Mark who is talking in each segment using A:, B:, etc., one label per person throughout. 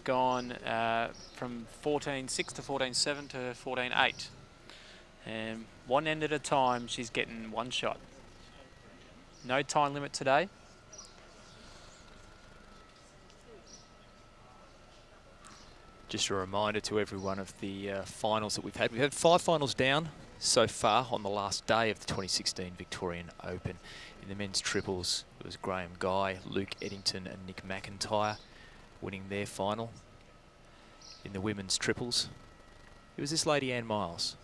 A: gone from 14.6 to 14.7 to 14.8. And one end at a time, she's getting one shot. No time limit today.
B: Just a reminder to everyone of the finals that we've had. We've had 5 finals down so far on the last day of the 2016 Victorian Open. In the men's triples, it was Graham Guy, Luke Eddington and Nick McIntyre winning their final. In the women's triples, it was this lady Ann Miles,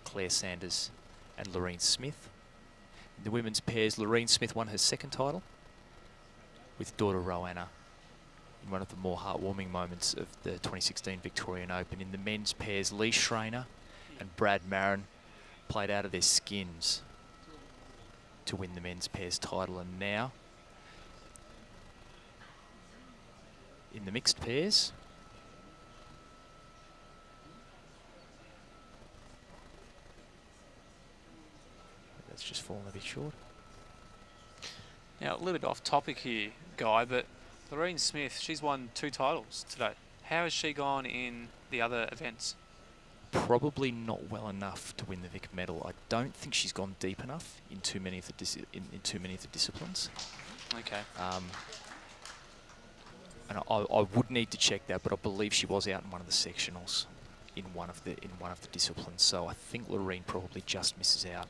B: Claire Sanders and Loreen Smith. In the women's pairs, Loreen Smith won her second title with daughter Roanna in one of the more heartwarming moments of the 2016 Victorian Open. In the men's pairs, Lee Schreiner and Brad Marin played out of their skins to win the men's pairs title. And now, in the mixed pairs, that's just fallen a bit short.
A: Now, a little bit off topic here, Guy, but Loreen Smith, she's won 2 titles today. How has she gone in the other events?
B: Probably not well enough to win the Vic medal. I don't think she's gone deep enough in too many of the disciplines.
A: Okay.
B: And I would need to check that, but I believe she was out in one of the sectionals in one of the disciplines. So I think Loreen probably just misses out.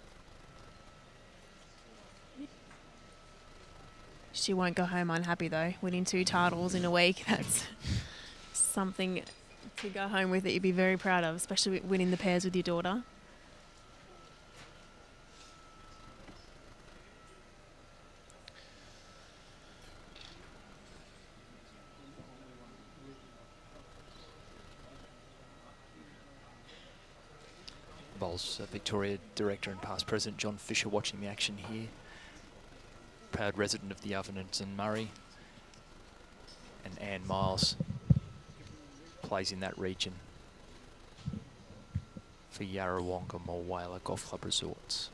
C: She won't go home unhappy though. Winning 2 titles in a week, that's something to go home with that you'd be very proud of, especially winning the pairs with your daughter.
B: Bowls Victoria Director and past President John Fisher watching the action here. Proud resident of the Ovens and Murray. And Ann Miles plays in that region for Yarrawonga Mulwala Golf Club Resorts.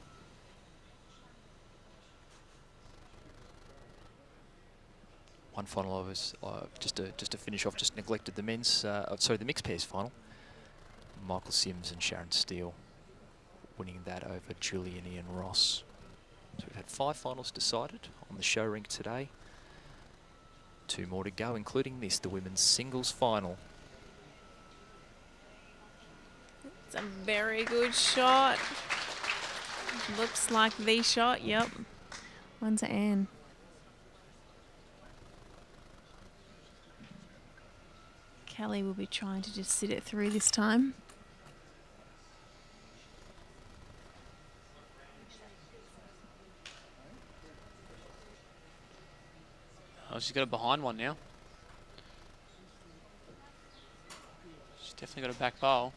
B: One final of us, just to finish off, just neglected the men's, the mixed pairs final. Michael Sims and Sharon Steele winning that over Julian Ian Ross. So we've had 5 finals decided on the show rink today. 2 more to go, including this, the women's singles final.
C: It's a very good shot. Looks like the shot, yep. One to Anne. Kelly will be trying to just sit it through this time.
A: Oh, she's got a behind one now. She's definitely got a back bowl.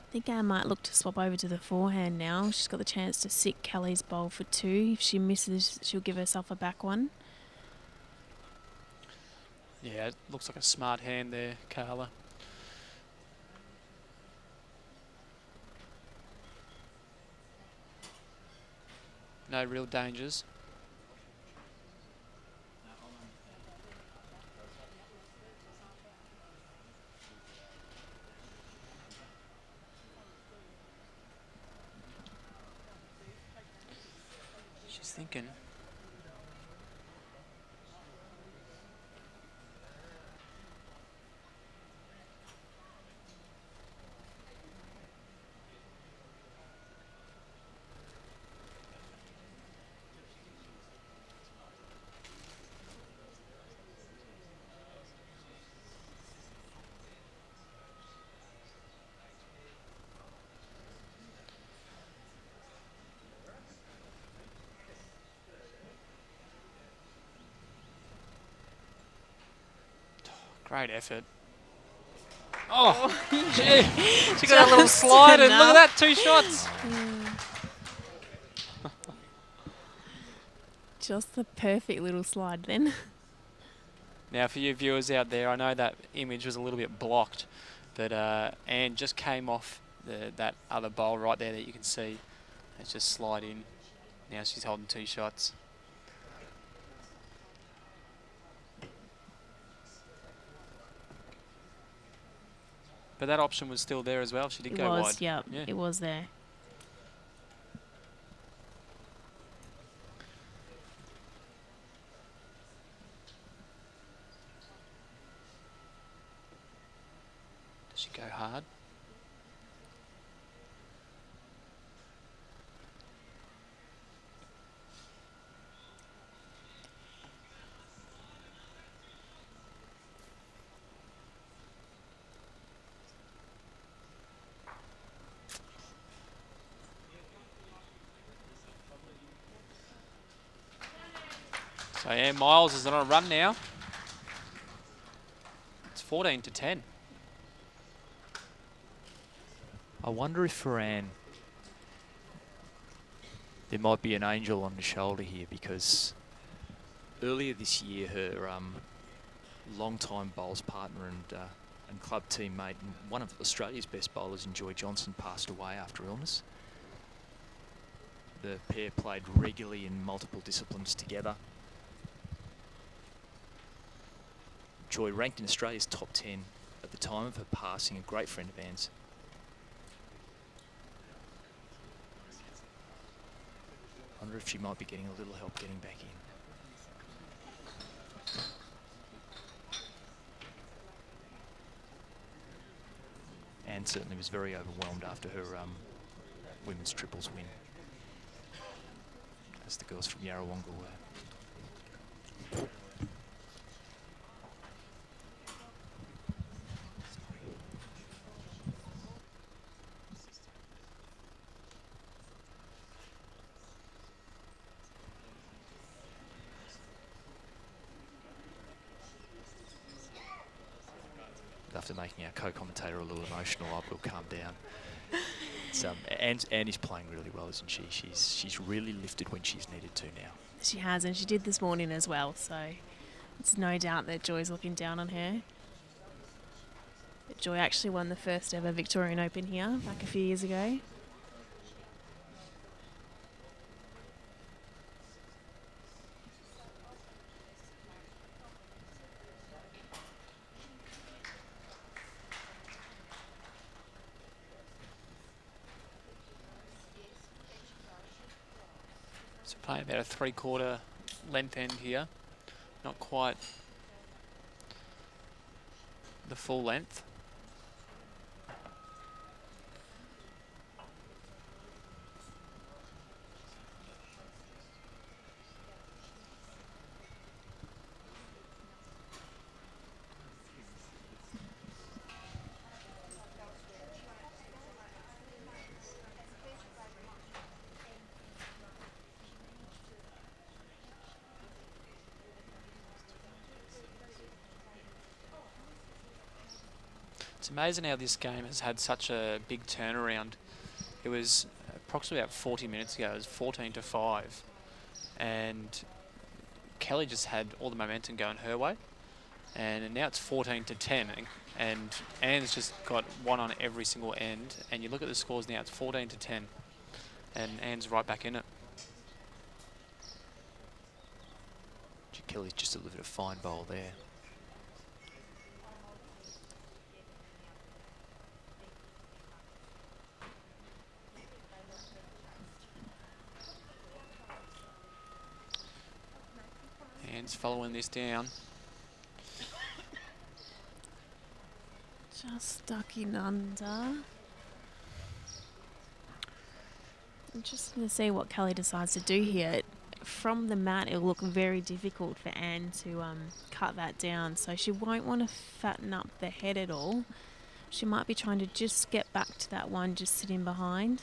C: I think Anne might look to swap over to the forehand now. She's got the chance to sit Kelly's bowl for 2. If she misses, she'll give herself a back one.
A: Yeah, it looks like a smart hand there, Carla. No real dangers. She's thinking. Great effort. Oh, gee. She got a little slide and look at that, 2 shots.
C: Just the perfect little slide then.
A: Now, for you viewers out there, I know that image was a little bit blocked, but Anne just came off that other bowl right there that you can see. It's just slide in. Now she's holding 2 shots. But that option was still there as well. She did go wide.
C: Yeah, it was there.
A: Does she go hard? So Anne Miles is on a run now. It's 14-10.
B: I wonder if for Anne there might be an angel on the shoulder here, because earlier this year her long-time bowls partner and club teammate and one of Australia's best bowlers in Joy Johnson passed away after illness. The pair played regularly in multiple disciplines together. Joy ranked in Australia's top 10 at the time of her passing, a great friend of Anne's. I wonder if she might be getting a little help getting back in. Anne certainly was very overwhelmed after her women's triples win, as the girls from Yarrawonga were. After making our co-commentator a little emotional, I will calm down. It's, Anne is playing really well, isn't she? She's really lifted when she's needed to now.
C: She has, and she did this morning as well, so it's no doubt that Joy's looking down on her. But Joy actually won the first ever Victorian Open here back a few years ago.
A: So playing about a 3/4 length end here. Not quite the full length. It's amazing how this game has had such a big turnaround. It was approximately about 40 minutes ago. It was 14-5, and Kelly just had all the momentum going her way, and now it's 14-10, and Anne's just got one on every single end. And you look at the scores now; it's 14-10, and Anne's right back in it.
B: Kelly's just delivered a fine bowl there.
A: Anne's following this down.
C: Just stuck in under. Interesting to see what Kelly decides to do here. From the mat, it'll look very difficult for Anne to cut that down, so she won't want to fatten up the head at all. She might be trying to just get back to that one, just sitting behind.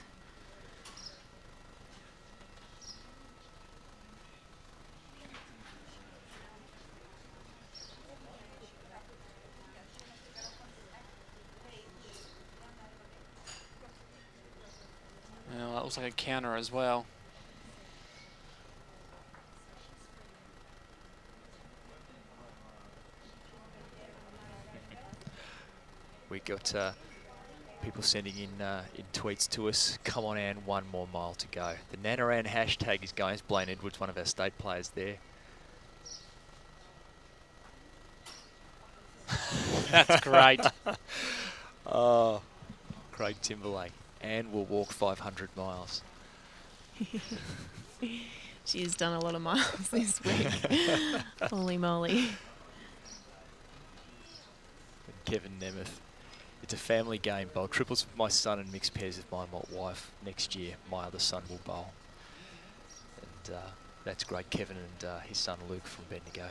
A: looks like a counter as well.
B: We got people sending in tweets to us. Come on, Anne, 1 more mile to go. The Nanaran hashtag is going. It's Blaine Edwards, one of our state players there.
A: That's great.
B: Oh, Craig Timberlake. Anne will walk 500 miles.
C: She's done a lot of miles this week. Holy moly.
B: And Kevin Nemeth. It's a family game. Bowl triples with my son and mixed pairs with my wife. Next year, my other son will bowl. And that's great. Kevin and his son Luke from Bendigo.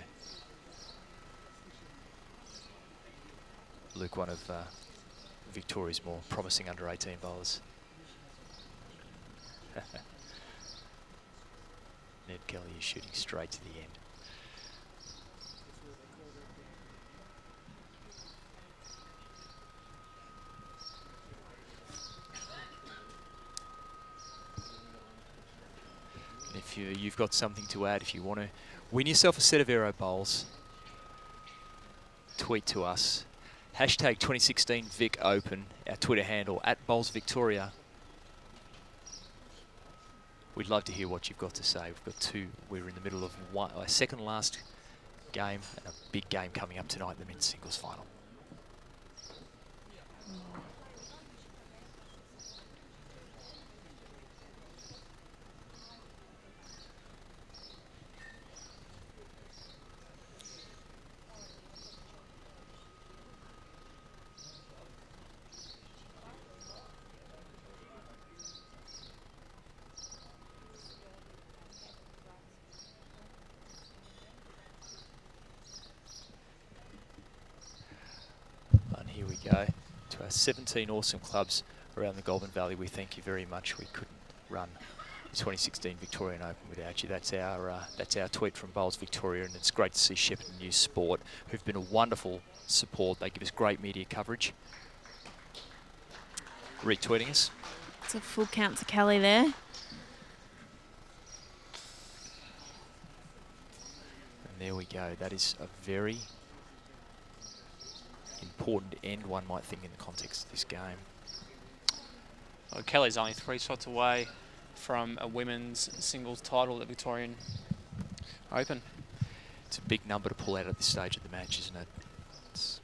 B: Luke, one of Victoria's more promising under-18 bowlers. Ned Kelly is shooting straight to the end. And if you've got something to add, if you want to win yourself a set of aero bowls, tweet to us. Hashtag 2016 Vic Open, our Twitter handle, @BowlsVictoria. We'd love to hear what you've got to say. We've got we're in the middle of our second last game and a big game coming up tonight in the men's singles final. Go to our 17 awesome clubs around the Goulburn Valley. We thank you very much. We couldn't run the 2016 Victorian Open without you. That's our tweet from Bowls Victoria, and it's great to see Shepparton News Sport, who've been a wonderful support. They give us great media coverage. Retweeting us.
C: It's a full count to Kelly there.
B: And there we go. That is a very important end, one might think, in the context of this game.
A: Well, Kelly's only 3 shots away from a women's singles title at Victorian Open.
B: It's a big number to pull out at this stage of the match, isn't it? It's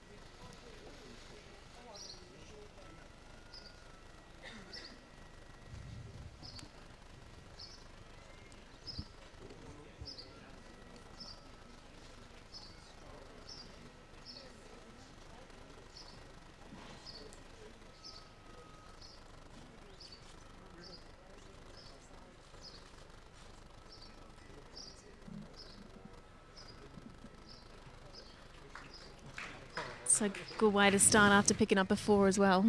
C: It's a good way to start after picking up a 4 as well.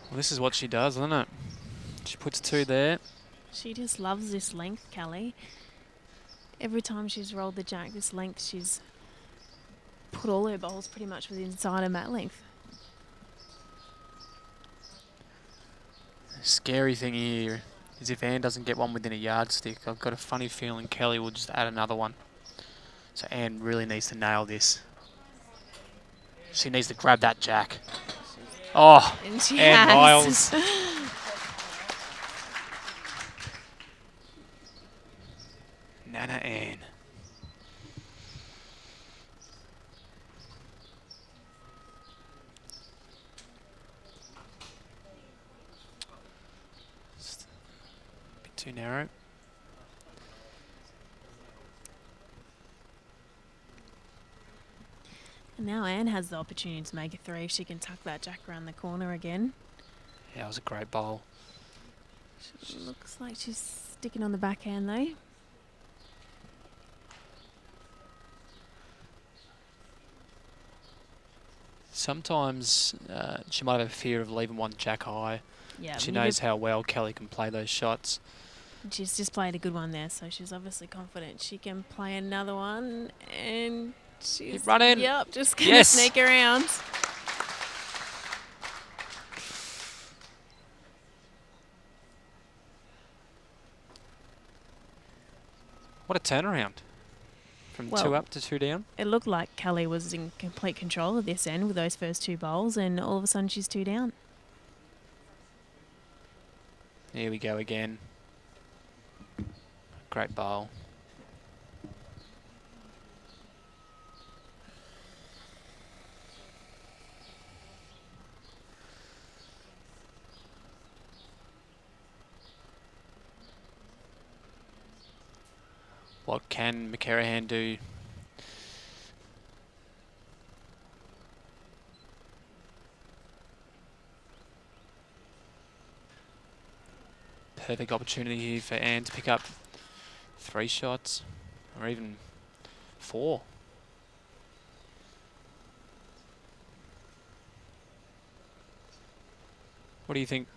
A: Well, this is what she does, isn't it? She puts 2 there.
C: She just loves this length, Kelly. Every time she's rolled the jack this length, she's put all her bowls pretty much within inside her mat length.
A: The scary thing here is if Anne doesn't get one within a yardstick, I've got a funny feeling Kelly will just add another one. So Anne really needs to nail this. She needs to grab that jack. Oh,
C: And she
A: Anne
C: has.
A: Miles. Nana Anne. narrow.
C: And now Anne has the opportunity to make a 3 if she can tuck that jack around the corner again.
A: Yeah, it was a great bowl.
C: Looks like she's sticking on the backhand though.
A: Sometimes she might have a fear of leaving one jack high.
C: Yeah,
A: She knows how well Kelly can play those shots.
C: She's just played a good one there, so she's obviously confident she can play another one. And she's
A: running.
C: Yep, just gonna sneak around.
A: What a turnaround. From 2 up to 2 down.
C: It looked like Kelly was in complete control of this end with those first 2 bowls, and all of a sudden she's 2 down.
A: Here we go again. Great bowl. What can McKerihen do? Perfect opportunity here for Anne to pick up 3 shots, or even 4. What do you think,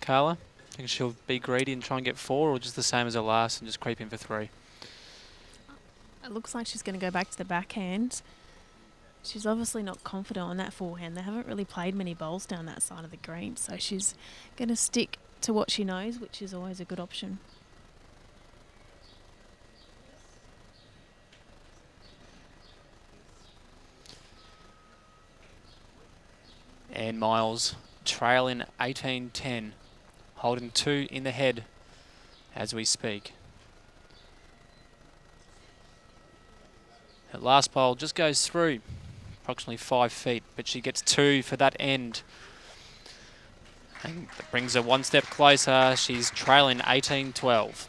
A: Carla? Think she'll be greedy and try and get 4, or just the same as her last and just creep in for 3?
C: It looks like she's going to go back to the backhand. She's obviously not confident on that forehand. They haven't really played many bowls down that side of the green, so she's going to stick to what she knows, which is always a good option.
A: And Miles trailing 18-10, holding 2 in the head as we speak. Her last bowl just goes through approximately 5 feet, but she gets 2 for that end. And that brings her 1 step closer. She's trailing 18-12.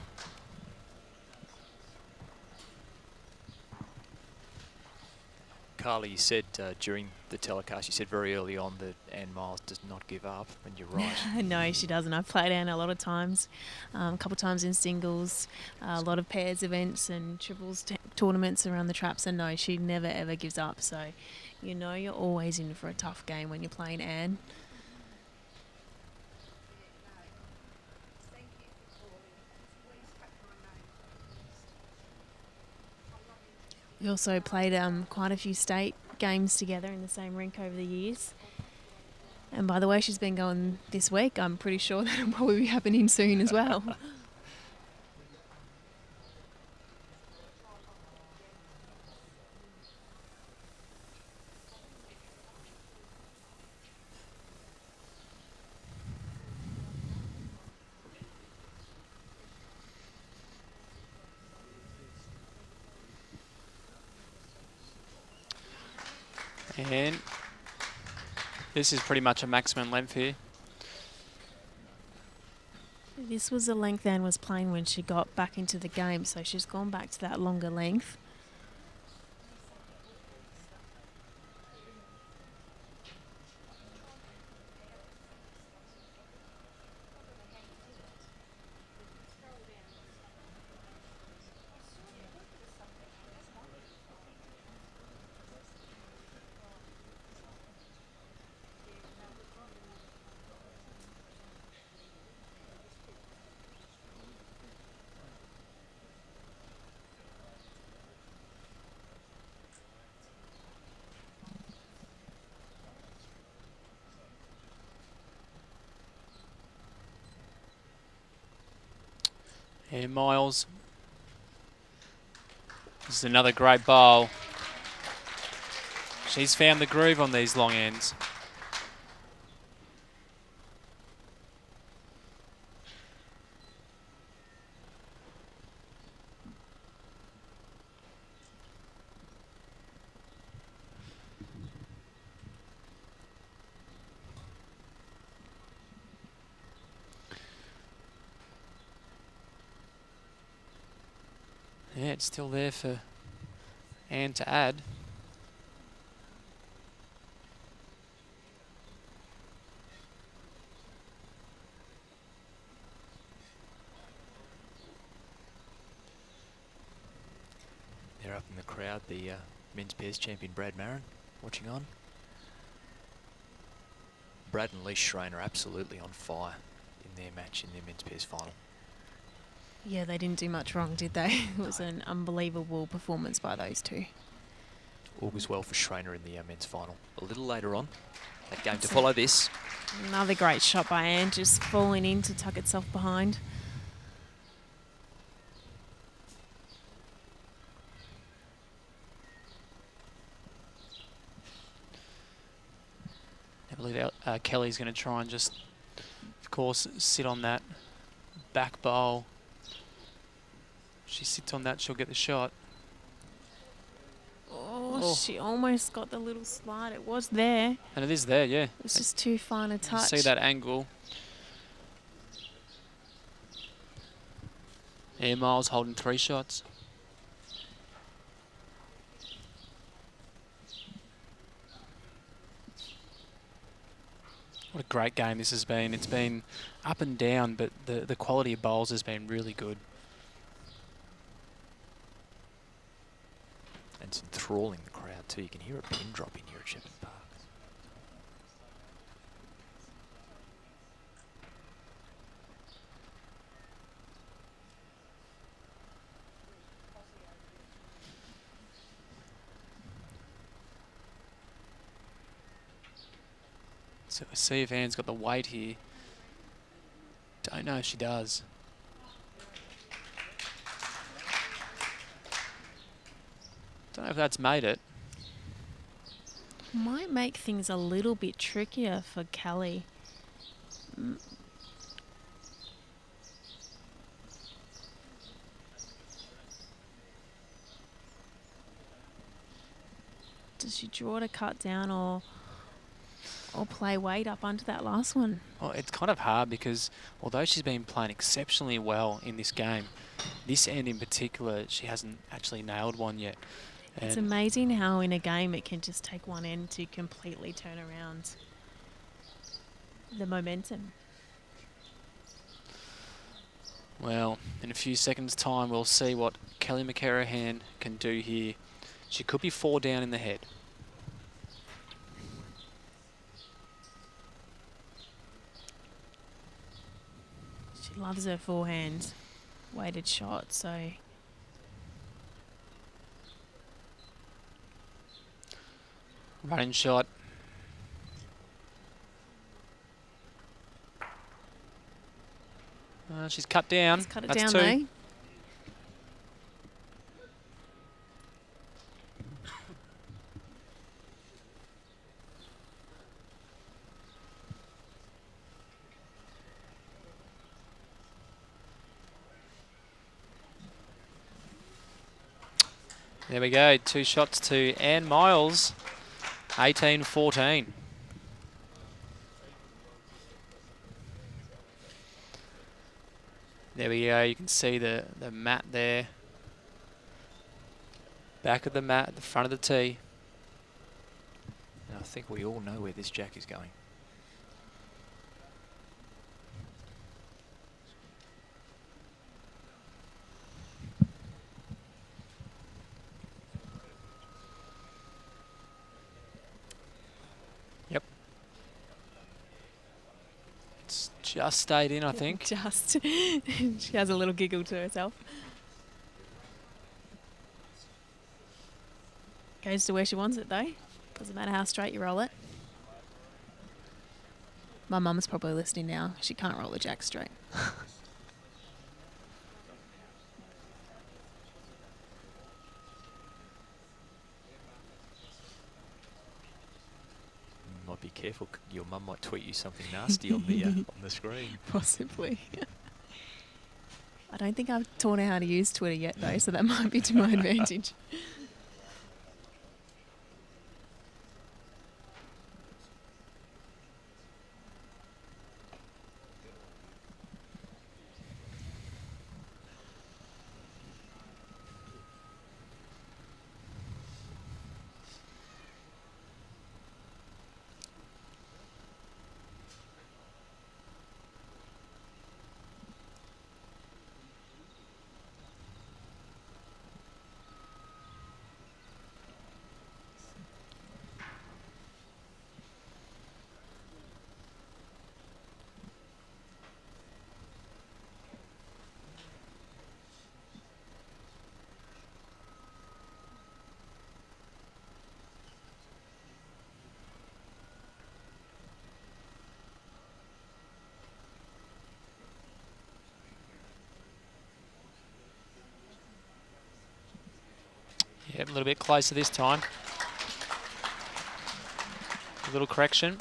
B: Carla, you said during the telecast, you said very early on that Anne Miles does not give up, and you're right.
C: No, she doesn't. I've played Anne a lot of times, a couple of times in singles, a lot of pairs events and triples tournaments around the traps, and no, she never ever gives up. So, you know, you're always in for a tough game when you're playing Anne. We also played quite a few state games together in the same rink over the years. And by the way she's been going this week, I'm pretty sure that'll probably be happening soon as well.
A: And this is pretty much a maximum length here.
C: This was the length Anne was playing when she got back into the game, so she's gone back to that longer length.
A: And Miles. This is another great bowl. She's found the groove on these long ends. Yeah, it's still there for Anne to add.
B: They're up in the crowd, the men's pairs champion Brad Marin watching on. Brad and Lee Schrein are absolutely on fire in their match in their men's pairs final.
C: Yeah, they didn't do much wrong, did they? It was an unbelievable performance by those two.
B: All goes well for Schreiner in the men's final. A little later on, that game to follow this.
C: Another great shot by Anne, just falling in to tuck itself behind.
A: I believe Kelly's going to try and just, of course, sit on that back bowl. If she sits on that, she'll get the shot.
C: Oh, she almost got the little slide. It was there.
A: And it is there, yeah.
C: It was just too fine a touch.
A: You see that angle. Air Miles holding 3 shots. What a great game this has been. It's been up and down, but the quality of bowls has been really good.
B: And it's enthralling the crowd too. You can hear a pin drop in here at Shepparton Park.
A: So we'll see if Anne's got the weight here. Don't know if she does. Don't know if that's made it.
C: Might make things a little bit trickier for Kelly. Does she draw to cut down or play weight up onto that last one?
A: Well, it's kind of hard because although she's been playing exceptionally well in this game, this end in particular, she hasn't actually nailed one yet. And
C: it's amazing how in a game it can just take one end to completely turn around the momentum.
A: Well, in a few seconds' time, we'll see what Kelly McKerihen can do here. She could be 4 down in the head.
C: She loves her forehand weighted shot, so...
A: Running shot. She's cut down.
C: Let's cut it
A: That's
C: down
A: 2.
C: though.
A: There we go. 2 shots to Anne Miles. 18-14. There we go. You can see the mat there. Back of the mat, at the front of the tee.
B: And I think we all know where this jack is going.
A: Yep. It's just stayed in, I think.
C: Just. She has a little giggle to herself. Goes to where she wants it though. Doesn't matter how straight you roll it. My mum's probably listening now. She can't roll the jack straight.
B: Might be careful. Your mum might tweet you something nasty on the screen.
C: Possibly. I don't think I've taught her how to use Twitter yet though, so that might be to my advantage.
A: Yep, a little bit closer this time. A little correction.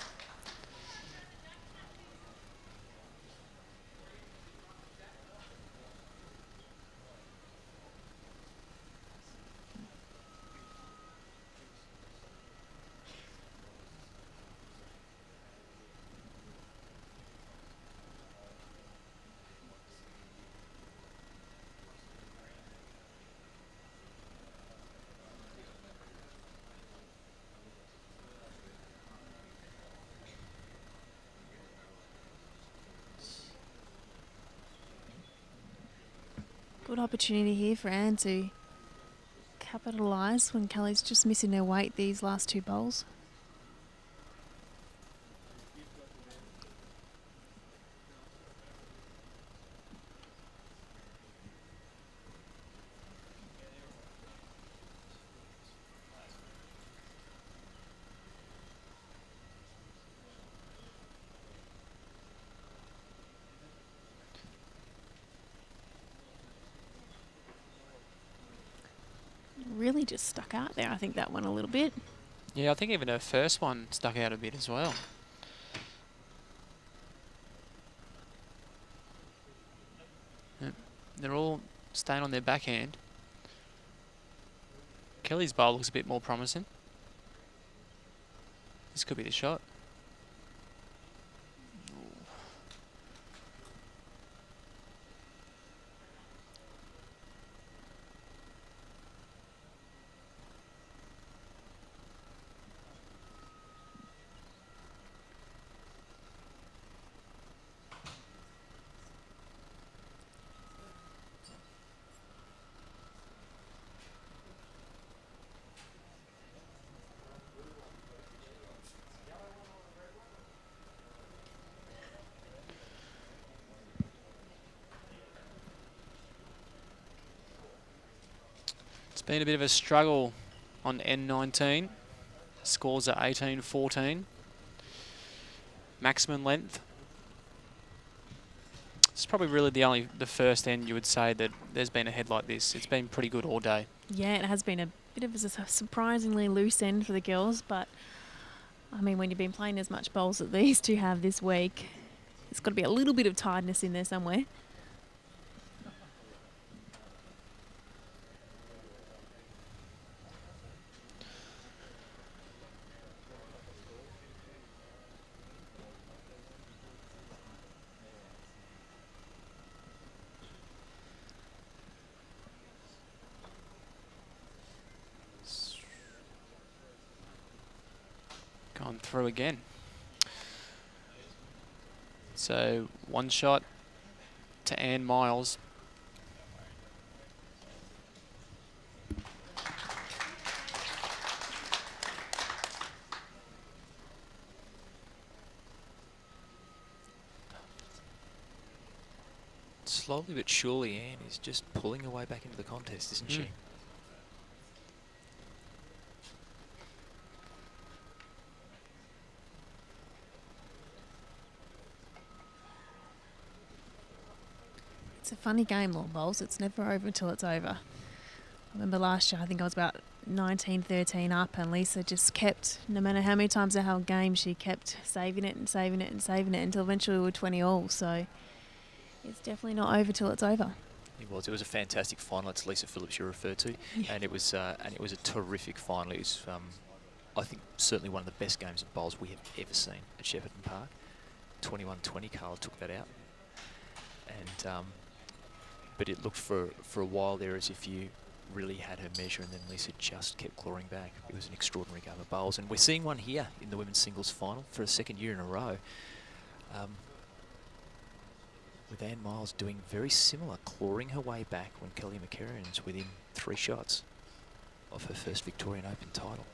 C: Good opportunity here for Anne to capitalise when Kelly's just missing her weight these last 2 bowls. Really just stuck out there, I think, that one a little bit.
A: Yeah, I think even her first one stuck out a bit as well. Yep. They're all staying on their backhand. Kelly's bowl looks a bit more promising. This could be the shot. It's been a bit of a struggle on N19. Scores are 18-14. Maximum length. It's probably really the first end you would say that there's been a head like this. It's been pretty good all day.
C: Yeah, it has been a bit of a surprisingly loose end for the girls, but I mean, when you've been playing as much bowls as these two have this week, there's got to be a little bit of tiredness in there somewhere.
A: Gone through again. So 1 shot to Anne Miles.
B: Slowly but surely, Anne is just pulling her way back into the contest, isn't she?
C: It's a funny game, long bowls. It's never over until it's over. I remember last year, I think I was about 19-13 up, and Lisa just kept, no matter how many times they held game, she kept saving it and saving it and saving it until eventually we were 20 all. So it's definitely not over till it's over.
B: It was. It was a fantastic final. It's Lisa Phillips you referred to,
C: Yeah.
B: and it was a terrific final. It was, I think, certainly one of the best games of bowls we have ever seen at Shepparton Park. 21-20, Carla took that out, and but it looked for a while there as if you really had her measure, and then Lisa just kept clawing back. It was an extraordinary game of bowls, and we're seeing one here in the women's singles final for a 2nd year in a row. With Anne Miles doing very similar, clawing her way back when Kelly McKerihen's within 3 shots of her first Victorian Open title.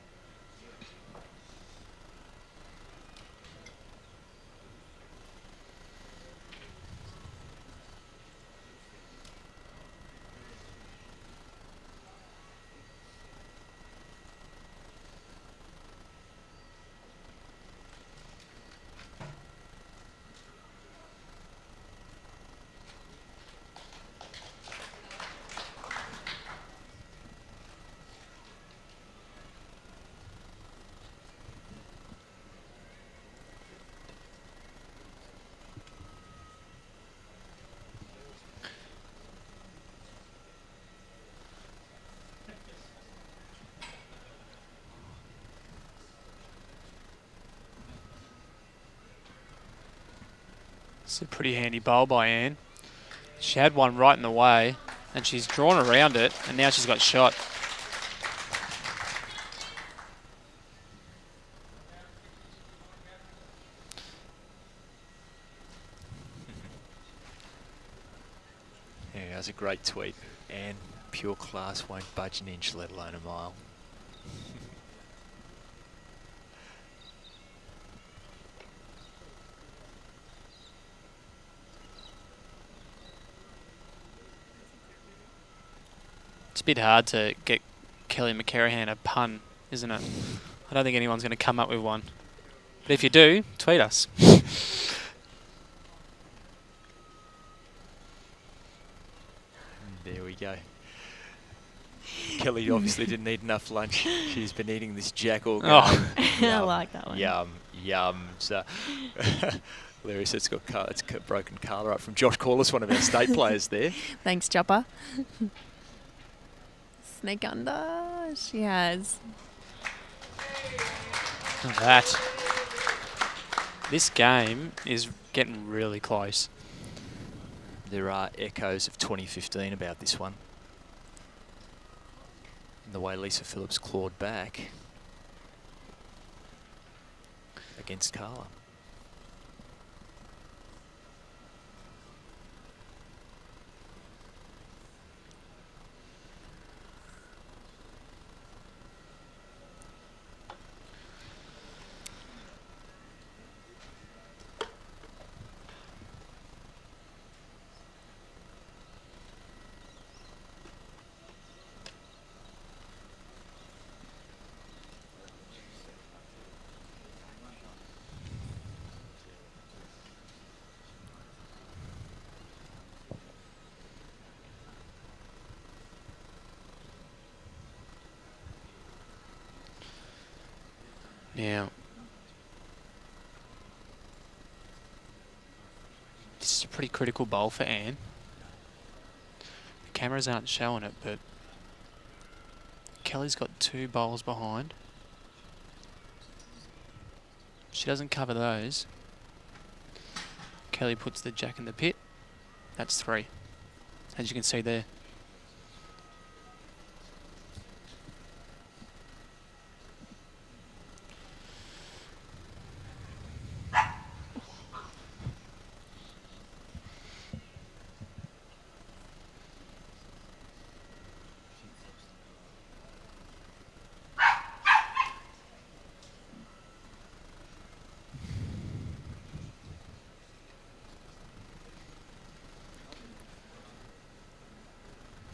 A: It's a pretty handy bowl by Anne. She had one right in the way, and she's drawn around it, and now she's got shot.
B: Yeah, that's a great tweet. And pure class won't budge an inch, let alone a mile.
A: It's a bit hard to get Kelly McKerihen a pun, isn't it? I don't think anyone's going to come up with one. But if you do, tweet us.
B: There we go. Kelly obviously didn't eat enough lunch. She's been eating this jack all game.
C: I like that one.
B: Yum, yum. So, Larry says it's broken Carla up from Josh Corliss, one of our state players there.
C: Thanks, Chopper. Snake under. She has.
A: Look at that. This game is getting really close.
B: There are echoes of 2015 about this one. And the way Lisa Phillips clawed back against Carla.
A: Now, this is a pretty critical bowl for Anne. The cameras aren't showing it, but Kelly's got 2 bowls behind. She doesn't cover those. Kelly puts the jack in the pit. That's 3, as you can see there.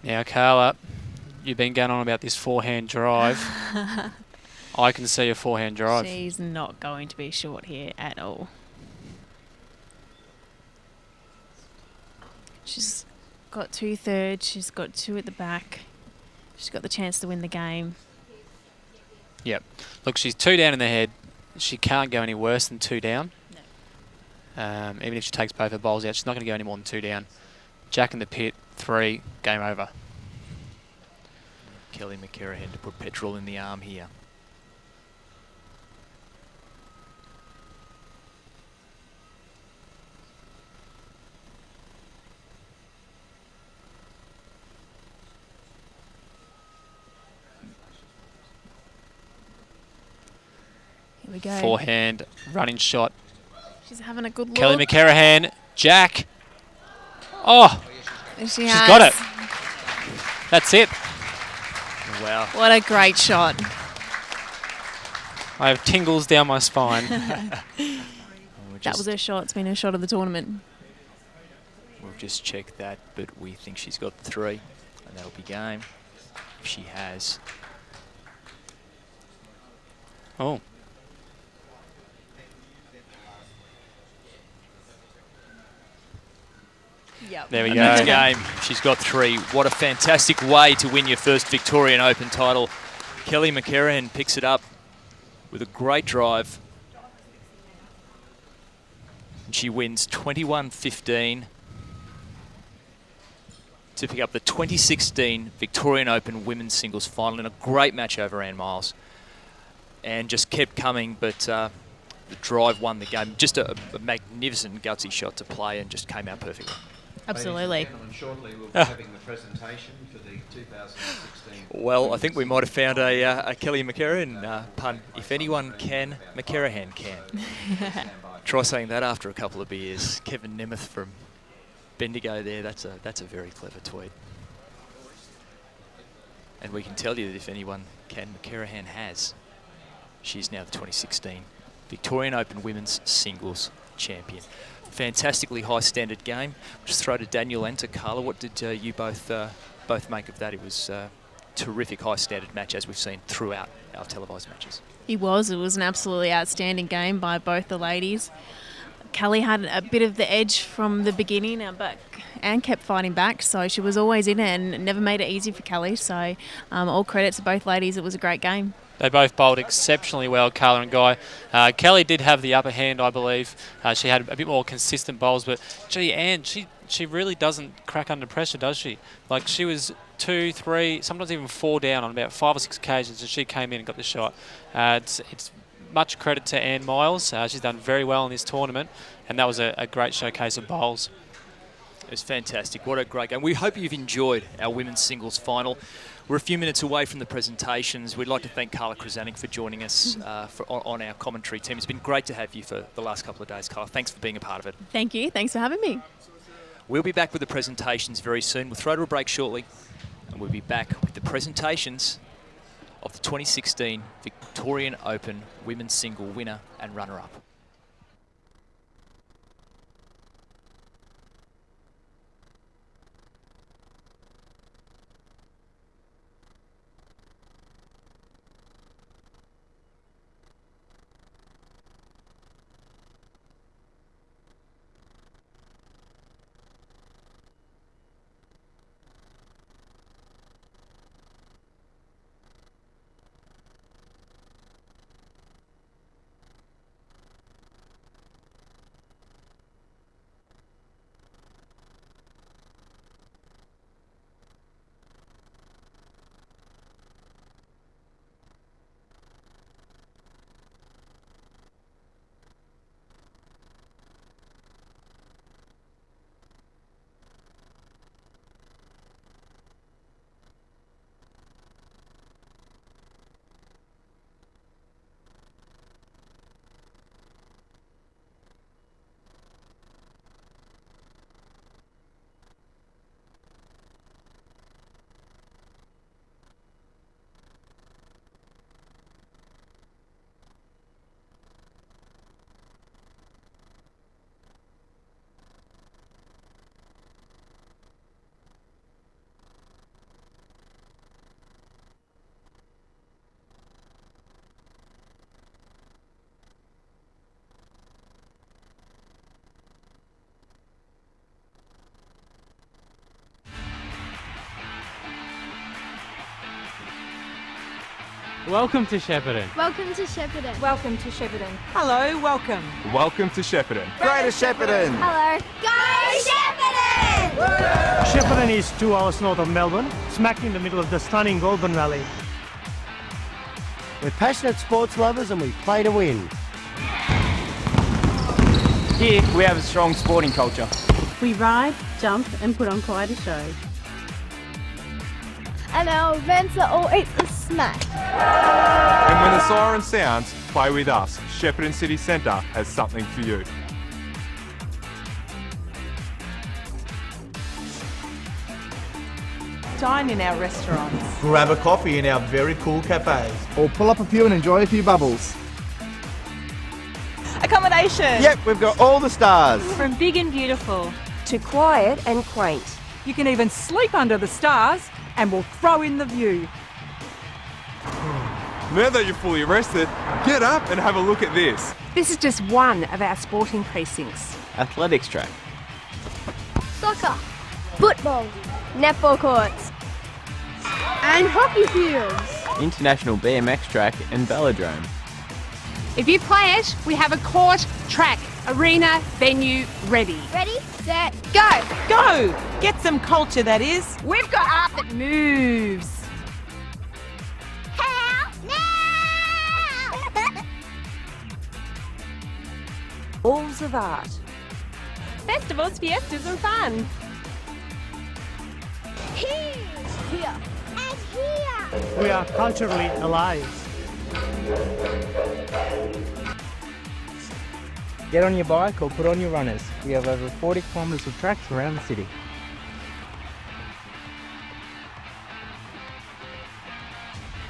A: Now, Carla, you've been going on about this forehand drive. I can see a forehand drive.
C: She's not going to be short here at all. She's got 2/3. She's got 2 at the back. She's got the chance to win the game.
A: Yep. Look, she's 2 down in the head. She can't go any worse than 2 down.
C: No.
A: Even if she takes both her bowls out, she's not going to go any more than 2 down. Jack in the pit, 3, game over.
B: Kelly McKerihen to put petrol in the arm here.
C: Here we go.
A: Forehand, running shot.
C: She's having a good look.
A: Kelly McKerihen, Jack. Oh,
C: She's
A: she's got it. That's it.
B: Wow.
C: What a great shot.
A: I have tingles down my spine.
C: That was her shot. It's been her shot of the tournament.
B: We'll just check that, but we think she's got 3, and that'll be game. If she has.
A: Oh.
C: Yep.
A: There we
B: And
A: go.
B: that's game. She's got 3. What a fantastic way to win your first Victorian Open title. Kelly McKerihen picks it up with a great drive. And she wins 21-15 to pick up the 2016 Victorian Open Women's Singles Final in a great match over Ann Miles. And just kept coming, but the drive won the game. Just a magnificent gutsy shot to play and just came out perfectly.
C: Absolutely.
D: Ladies and gentlemen, shortly we'll be having the presentation for the 2016.
B: Well, I think we might have found a Kelly McKerihen pun. If anyone can, McKerihen can. Try saying that after a couple of beers. Kevin Nemeth from Bendigo there. That's a very clever tweet. And we can tell you that if anyone can, McKerihen has. She's now the 2016 Victorian Open Women's Singles Champion. Fantastically high standard game. Just throw to Daniel and to Carla. What did you both make of that? It was a terrific high standard match, as we've seen throughout our televised matches.
C: It was an absolutely outstanding game by both the ladies. Kelly had a bit of the edge from the beginning, but Anne kept fighting back, so she was always in it and never made it easy for Kelly. So all credit to both ladies. It was a great game.
A: They both bowled exceptionally well, Carla and Guy. Kelly did have the upper hand, I believe. She had a bit more consistent bowls, but gee, Anne, she really doesn't crack under pressure, does she? Like, she was 2, 3, sometimes even 4 down on about 5 or 6 occasions, and she came in and got the shot. It's much credit to Anne Miles. She's done very well in this tournament, and that was a great showcase of bowls.
B: It was fantastic. What a great game. We hope you've enjoyed our women's singles final. We're a few minutes away from the presentations. We'd like to thank Carla Krizanic for joining us on our commentary team. It's been great to have you for the last couple of days, Carla. Thanks for being a part of it.
C: Thank you. Thanks for having me.
B: We'll be back with the presentations very soon. We'll throw to a break shortly, and we'll be back with the presentations of the 2016 Victorian Open Women's Single winner and runner-up.
E: Welcome to Shepparton.
F: Welcome to Shepparton.
G: Welcome to Shepparton.
H: Hello, welcome.
I: Welcome to Shepparton.
F: Greater Shepparton. Hello. Go Shepparton!
E: Shepparton is 2 hours north of Melbourne, smack in the middle of the stunning Goulburn Valley.
J: We're passionate sports lovers and we play to win.
K: Here we have a strong sporting culture.
L: We ride, jump and put on quite a show.
F: And our events are all eat the smack.
I: And when the siren sounds, play with us. Shepparton City Centre has something for you.
H: Dine in our restaurants.
M: Grab a coffee in our very cool cafes.
N: Or pull up a pew and enjoy a few bubbles.
H: Accommodation.
M: Yep, we've got all the stars.
L: From big and beautiful
G: To quiet and quaint.
H: You can even sleep under the stars and we'll throw in the view.
I: Now that you're fully rested, get up and have a look at this.
G: This is just one of our sporting precincts.
K: Athletics track.
F: Soccer, football, netball courts, and hockey fields.
K: International BMX track and velodrome.
G: If you play it, we have a court, track, arena, venue ready.
F: Ready, set, go!
H: Go! Get some culture, that is.
G: We've got art that moves.
F: How now?
H: Balls of art.
G: Festivals, fiestas and fun.
F: Here and here.
E: We are culturally alive.
O: Get on your bike or put on your runners. We have over 40 kilometres of tracks around the city.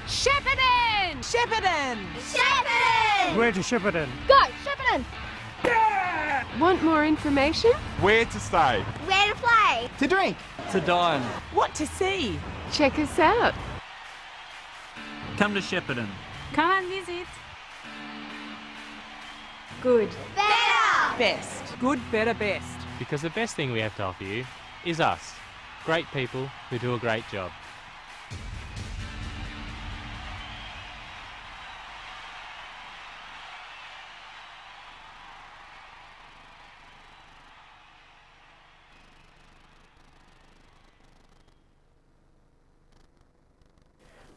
G: Shepparton!
H: Shepparton!
F: Shepparton!
E: Where to Shepparton?
F: Go, Shepparton!
G: Want more information?
I: Where to stay?
F: Where to play?
N: To drink.
M: To dine.
H: What to see?
G: Check us out.
P: Come to Shepparton.
L: Come and visit.
F: Good. Better!
H: Best. Good, better, best.
P: Because the best thing we have to offer you is us. Great people who do a great job.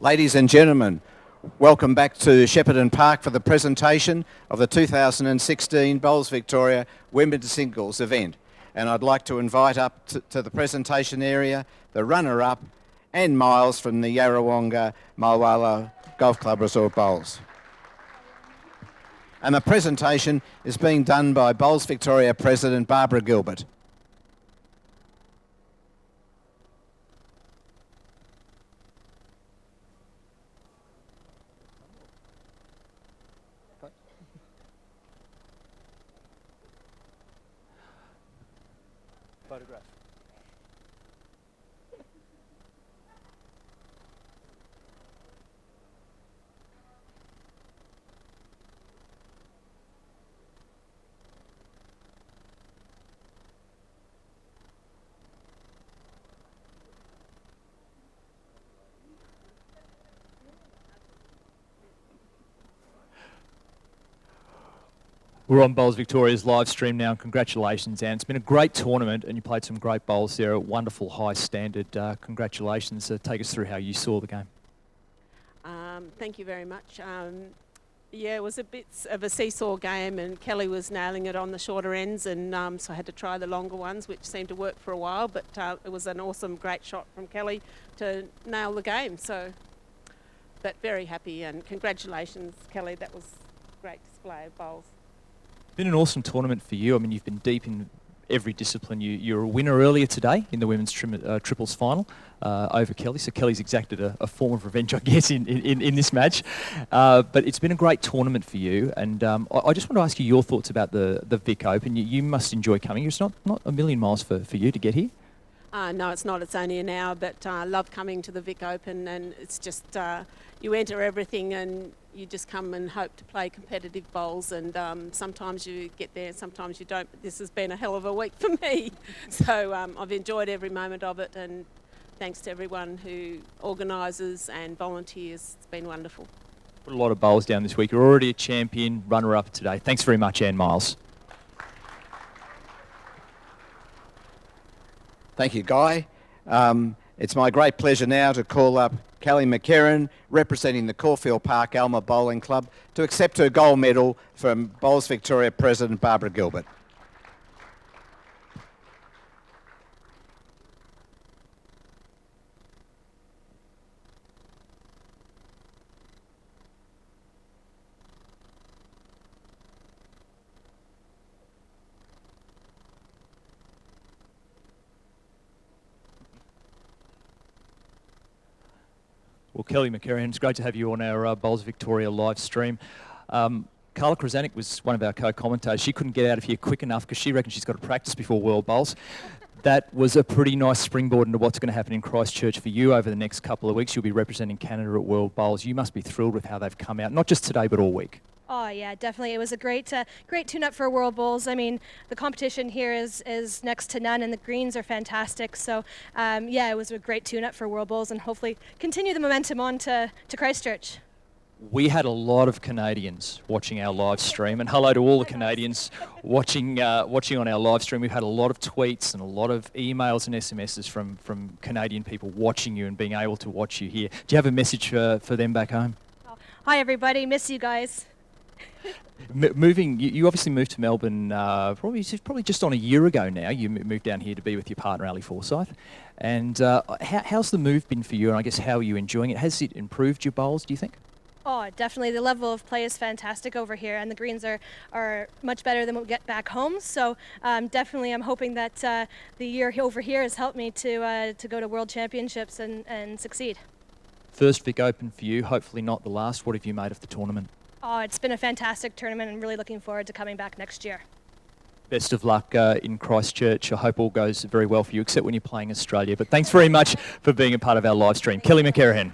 D: Ladies and gentlemen, welcome back to Shepparton Park for the presentation of the 2016 Bowls Victoria Women's Singles event. And I'd like to invite up to the presentation area the runner-up and Miles from the Yarrawonga Mulwala Golf Club Resort Bowls. And the presentation is being done by Bowls Victoria President Barbara Gilbert.
B: Photograph. We're on Bowls Victoria's live stream now, and congratulations, Anne. It's been a great tournament, and you played some great bowls there, a wonderful high standard. Congratulations. Take us through how you saw the game.
L: Thank you very much. Yeah, it was a bit of a seesaw game, and Kelly was nailing it on the shorter ends, and so I had to try the longer ones, which seemed to work for a while, but it was an awesome, great shot from Kelly to nail the game. So, but very happy, and congratulations, Kelly. That was a great display of bowls.
B: Been an awesome tournament for you. I mean, you've been deep in every discipline. You were a winner earlier today in the women's triples final over Kelly. So Kelly's exacted a form of revenge, I guess, in this match. But it's been a great tournament for you. And I just want to ask you your thoughts about the Vic Open. You must enjoy coming. It's not a million miles for you to get here.
L: No, it's not. It's only an hour, but I love coming to the Vic Open, and it's just you enter everything and you just come and hope to play competitive bowls, and sometimes you get there, sometimes you don't. But this has been a hell of a week for me. So I've enjoyed every moment of it, and thanks to everyone who organises and volunteers. It's been wonderful.
B: Put a lot of bowls down this week. You're already a champion, runner-up today. Thanks very much, Anne Miles.
D: Thank you, Guy. It's my great pleasure now to call up Kelly McKerihen, representing the Caulfield Park Alma Bowling Club, to accept her gold medal from Bowls Victoria President Barbara Gilbert.
B: Well, Kelly McKerihen, it's great to have you on our Bowls Victoria live stream. Carla Krizanic was one of our co-commentators. She couldn't get out of here quick enough because she reckons she's got to practice before World Bowls. That was a pretty nice springboard into what's going to happen in Christchurch for you over the next couple of weeks. You'll be representing Canada at World Bowls. You must be thrilled with how they've come out, not just today, but all week.
Q: Oh yeah, definitely. It was a great tune-up for World Bowls. I mean, the competition here is next to none, and the greens are fantastic. So yeah, it was a great tune-up for World Bowls, and hopefully continue the momentum on to Christchurch.
B: We had a lot of Canadians watching our live stream, and hello to all the Canadians watching on our live stream. We've had a lot of tweets and a lot of emails and SMSs from Canadian people watching you and being able to watch you here. Do you have a message for them back home?
Q: Hi everybody, miss you guys.
B: Moving, you obviously moved to Melbourne probably just on a year ago now. You moved down here to be with your partner, Ali Forsyth. And how's the move been for you? And I guess how are you enjoying it? Has it improved your bowls, do you think?
Q: Oh, definitely. The level of play is fantastic over here, and the greens are much better than what we get back home. So definitely I'm hoping that the year over here has helped me to go to World Championships and succeed.
B: First Vic Open for you, hopefully not the last. What have you made of the tournament?
Q: Oh, it's been a fantastic tournament and really looking forward to coming back next year.
B: Best of luck in Christchurch. I hope all goes very well for you, except when you're playing Australia. But thanks very much for being a part of our live stream. Kelly McKerihen.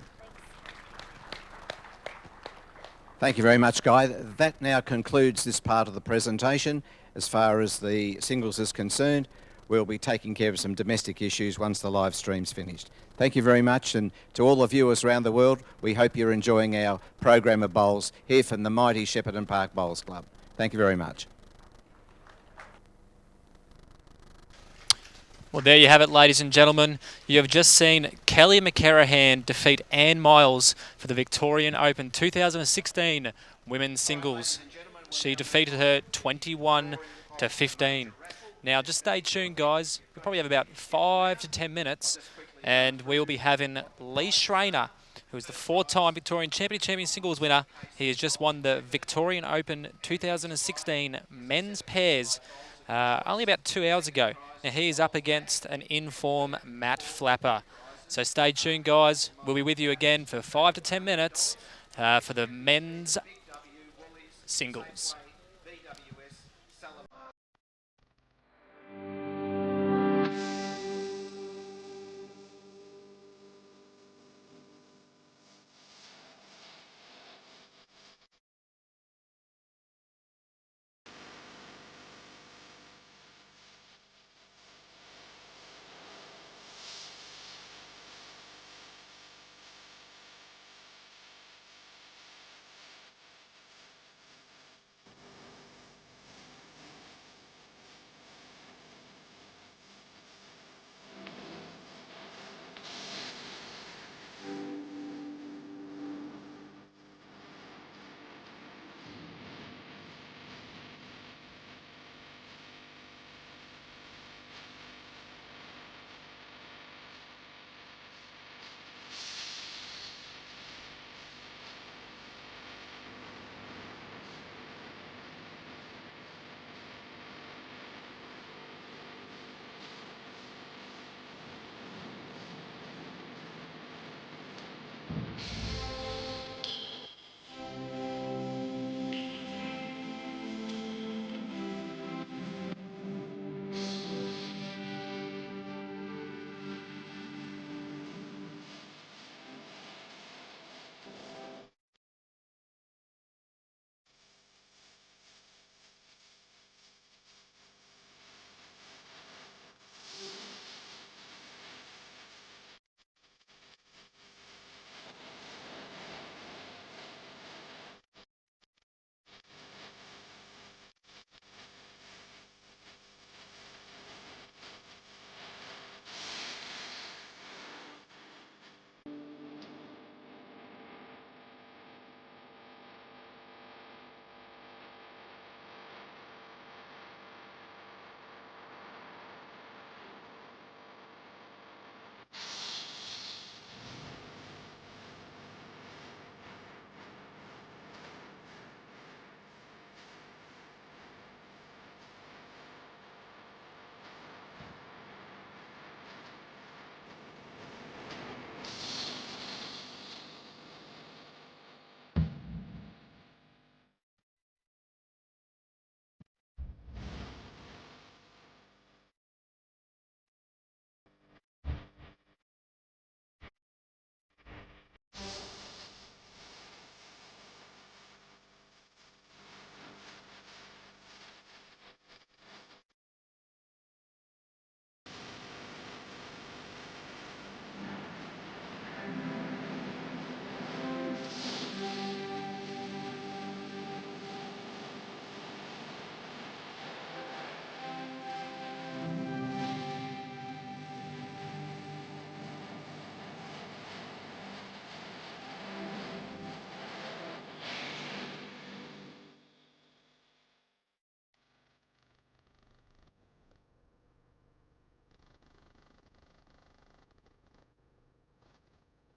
D: Thank you very much, Guy. That now concludes this part of the presentation. As far as the singles is concerned, we'll be taking care of some domestic issues once the live stream's finished. Thank you very much, and to all the viewers around the world, we hope you're enjoying our program of bowls here from the mighty Shepparton Park Bowls Club. Thank you very much.
A: Well, there you have it, ladies and gentlemen. You have just seen Kelly McKerihen defeat Anne Miles for the Victorian Open 2016 women's singles. She defeated her 21-15. Now, just stay tuned, guys. We'll probably have about 5 to 10 minutes, and we will be having Lee Schreiner, who is the 4-time Victorian Champion singles winner. He has just won the Victorian Open 2016 men's pairs only about 2 hours ago. Now, he is up against an in-form Matt Flapper. So stay tuned, guys. We'll be with you again for 5 to 10 minutes for the men's singles.